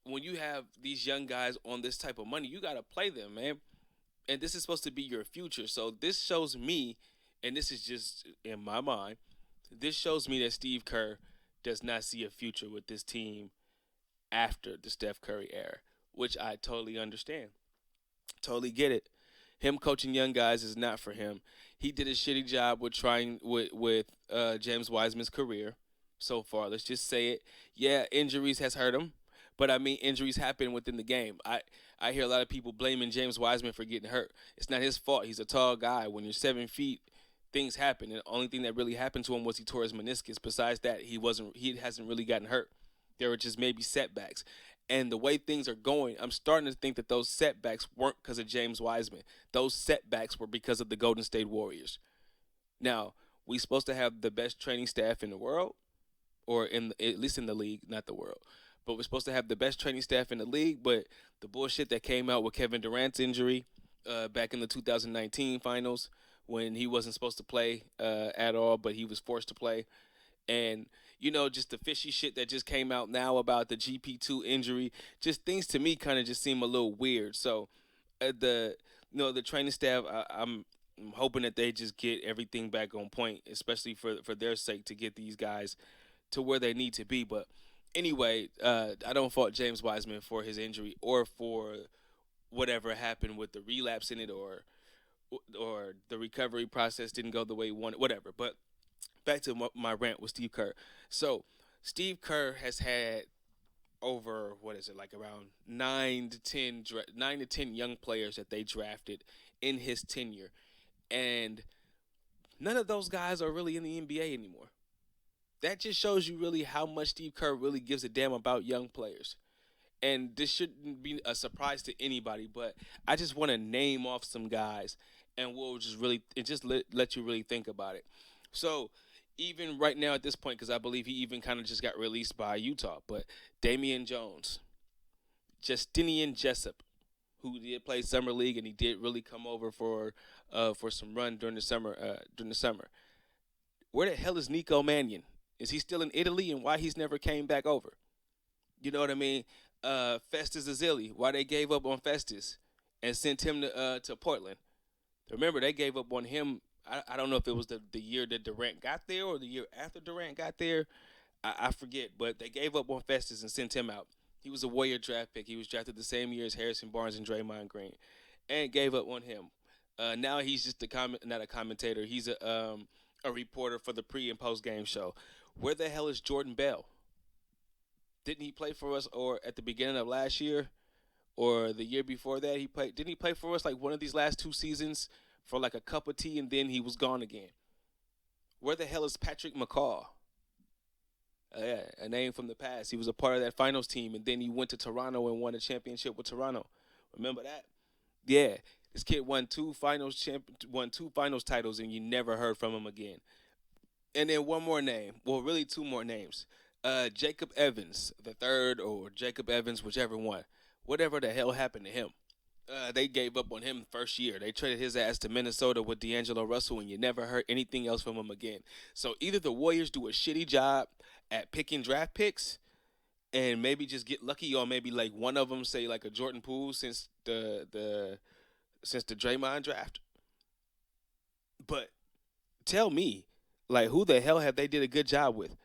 when you have these young guys on this type of money, you got to play them, man. And this is supposed to be your future. So this shows me, and this is just in my mind, this shows me that Steve Kerr does not see a future with this team after the Steph Curry era, which I totally understand. Totally get it. Him coaching young guys is not for him. He did a shitty job with trying with James Wiseman's career so far. Let's just say it. Yeah, injuries has hurt him, but I mean injuries happen within the game. I hear a lot of people blaming James Wiseman for getting hurt. It's not his fault. He's a tall guy. When you're 7 feet, things happen. And the only thing that really happened to him was he tore his meniscus. Besides that, he hasn't really gotten hurt. There were just maybe setbacks. And the way things are going, I'm starting to think that those setbacks weren't because of James Wiseman. Those setbacks were because of the Golden State Warriors. Now, we supposed to have the best training staff in the world, or at least in the league, not the world. But we're supposed to have the best training staff in the league. But the bullshit that came out with Kevin Durant's injury back in the 2019 finals, when he wasn't supposed to play at all, but he was forced to play, and just the fishy shit that just came out now about the GP2 injury, just things to me kind of just seem a little weird. So the the training staff, I'm hoping that they just get everything back on point, especially for their sake, to get these guys to where they need to be. But anyway, I don't fault James Wiseman for his injury or for whatever happened with the relapse in it, or the recovery process didn't go the way he wanted, whatever. But back to my rant with Steve Kerr. So Steve Kerr has had over, what is it, like around 9 to 10 young players that they drafted in his tenure, and none of those guys are really in the NBA anymore. That just shows you really how much Steve Kerr really gives a damn about young players. And this shouldn't be a surprise to anybody, but I just want to name off some guys, and we'll just really and just let you really think about it. So even right now at this point, because I believe he even kind of just got released by Utah, but Damian Jones, Justinian Jessup, who did play summer league and he did really come over for some run during the summer. Where the hell is Nico Mannion? Is he still in Italy, and why he's never came back over? You know what I mean? Festus Ezeli, why they gave up on Festus and sent him to Portland. Remember, they gave up on him. I don't know if it was the year that Durant got there or the year after Durant got there. I forget, but they gave up on Festus and sent him out. He was a Warrior draft pick. He was drafted the same year as Harrison Barnes and Draymond Green, and gave up on him. Now he's just not a commentator. He's a reporter for the pre and post game show. Where the hell is Jordan Bell? Didn't he play for us or at the beginning of last year or the year before that? He played. Didn't he play for us like one of these last 2 seasons for like a cup of tea, and then he was gone again? Where the hell is Patrick McCaw? Yeah, a name from the past. He was a part of that finals team, and then he went to Toronto and won a championship with Toronto. Remember that? Yeah, this kid won 2 finals titles, and you never heard from him again. And then one more name. Well, really two more names. Jacob Evans, the third, or Jacob Evans, whichever one. Whatever the hell happened to him? They gave up on him first year. They traded his ass to Minnesota with D'Angelo Russell, and you never heard anything else from him again. So either the Warriors do a shitty job at picking draft picks, and maybe just get lucky, or maybe like one of them, say like a Jordan Poole since the Draymond draft. But tell me, like, who the hell have they did a good job with?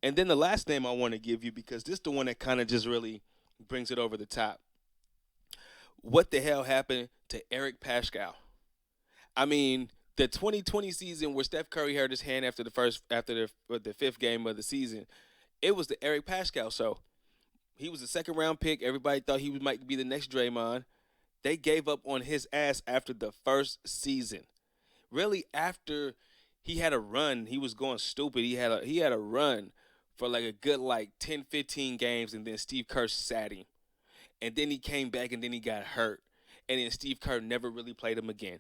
And then the last name I want to give you, because this is the one that kind of just really brings it over the top. What the hell happened to Eric Pascal? I mean, the 2020 season where Steph Curry hurt his hand after the fifth game of the season, it was the Eric Pascal show. He was a second round pick. Everybody thought might be the next Draymond. They gave up on his ass after the first season. Really, after he had a run, he was going stupid. He had a run for like a good like 10, 15 games, and then Steve Kerr sat him. And then he came back, and then he got hurt. And then Steve Kerr never really played him again.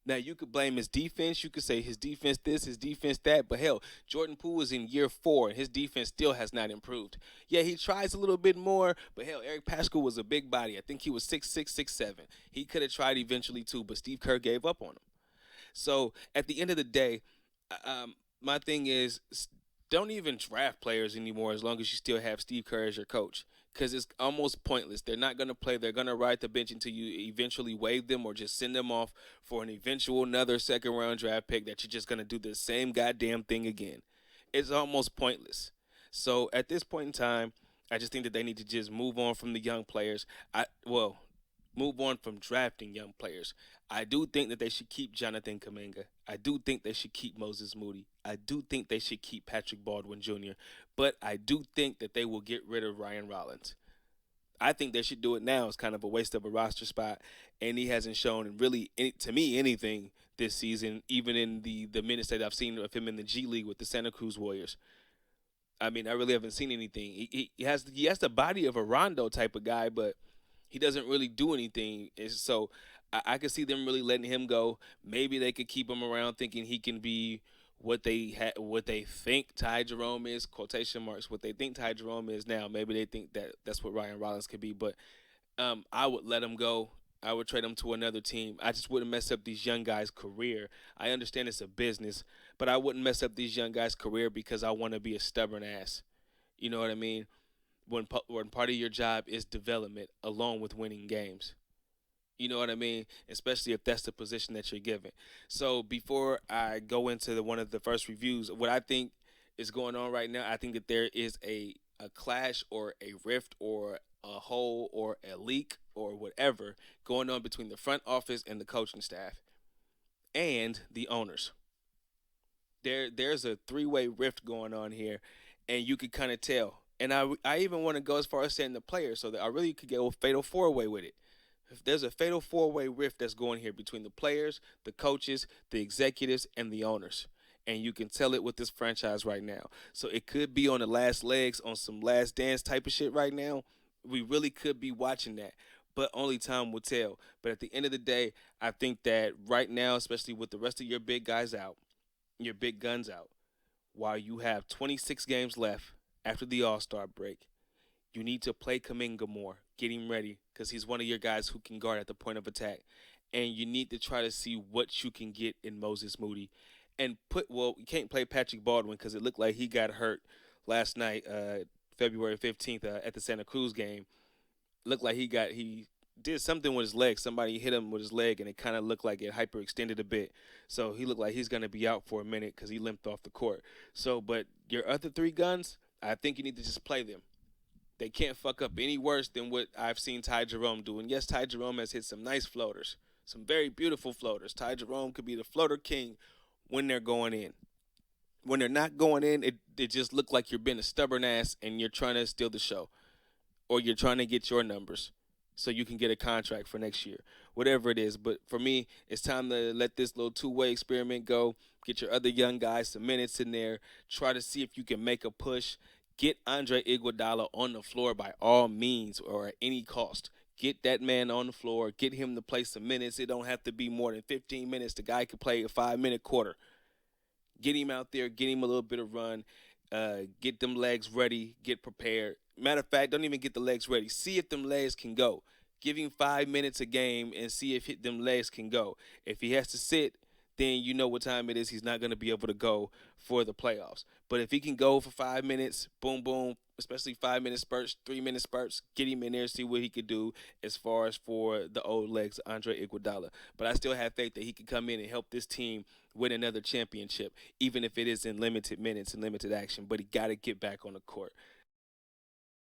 Now, you could blame his defense. You could say his defense this, his defense that. But hell, Jordan Poole is in year 4, and his defense still has not improved. Yeah, he tries a little bit more, but hell, Eric Pascal was a big body. I think he was 6'6", 6'7". He could have tried eventually too, but Steve Kerr gave up on him. So at the end of the day, my thing is, don't even draft players anymore as long as you still have Steve Kerr as your coach. Because it's almost pointless. They're not going to play. They're going to ride the bench until you eventually waive them or just send them off for an eventual another second round draft pick that you're just going to do the same goddamn thing again. It's almost pointless. So at this point in time, I just think that they need to just move on from the young players. Move on from drafting young players. I do think that they should keep Jonathan Kaminga. I do think they should keep Moses Moody. I do think they should keep Patrick Baldwin Jr. But I do think that they will get rid of Ryan Rollins. I think they should do it now. It's kind of a waste of a roster spot, and he hasn't shown really, to me, anything this season, even in the minutes that I've seen of him in the G League with the Santa Cruz Warriors. I mean, I really haven't seen anything. He has the body of a Rondo type of guy, but he doesn't really do anything. So I could see them really letting him go. Maybe they could keep him around, thinking he can be what they think Ty Jerome is, quotation marks, what they think Ty Jerome is now. Maybe they think that that's what Ryan Rollins could be, but I would let him go. I would trade him to another team. I just wouldn't mess up these young guys' career. I understand it's a business, but I wouldn't mess up these young guys' career because I want to be a stubborn ass. You know what I mean? When part of your job is development along with winning games. You know what I mean? Especially if that's the position that you're given. So before I go into one of the first reviews, what I think is going on right now, I think that there is a clash or a rift or a hole or a leak or whatever going on between the front office and the coaching staff and the owners. There's a three-way rift going on here, and you could kind of tell. And I even want to go as far as saying the players, so that I really could go fatal four-way with it. If there's a fatal four-way rift that's going here between the players, the coaches, the executives, and the owners. And you can tell it with this franchise right now. So it could be on the last legs, on some last dance type of shit right now. We really could be watching that. But only time will tell. But at the end of the day, I think that right now, especially with the rest of your big guys out, your big guns out, while you have 26 games left after the All-Star break, you need to play Kaminga more. Get him ready because he's one of your guys who can guard at the point of attack. And you need to try to see what you can get in Moses Moody. And you can't play Patrick Baldwin because it looked like he got hurt last night, February 15th, at the Santa Cruz game. Looked like he did something with his leg. Somebody hit him with his leg, and it kind of looked like it hyperextended a bit. So he looked like he's going to be out for a minute because he limped off the court. So, but your other three guns, I think you need to just play them. They can't fuck up any worse than what I've seen Ty Jerome do. And yes, Ty Jerome has hit some nice floaters, some very beautiful floaters. Ty Jerome could be the floater king when they're going in. When they're not going in, it just looks like you're being a stubborn ass and you're trying to steal the show. Or you're trying to get your numbers so you can get a contract for next year. Whatever it is. But for me, it's time to let this little two-way experiment go. Get your other young guys some minutes in there. Try to see if you can make a push. Get Andre Iguodala on the floor by all means or at any cost. Get that man on the floor. Get him to play some minutes. It don't have to be more than 15 minutes. The guy can play a 5-minute quarter. Get him out there. Get him a little bit of run. Get them legs ready. Get prepared. Matter of fact, don't even get the legs ready. See if them legs can go. Give him 5 minutes a game and see if them legs can go. If he has to sit, then you know what time it is. He's not going to be able to go for the playoffs. But if he can go for 5 minutes, boom, boom, especially 5-minute spurts, 3-minute spurts, get him in there, see what he could do as far as for the old legs, Andre Iguodala. But I still have faith that he can come in and help this team win another championship, even if it is in limited minutes and limited action. But he got to get back on the court.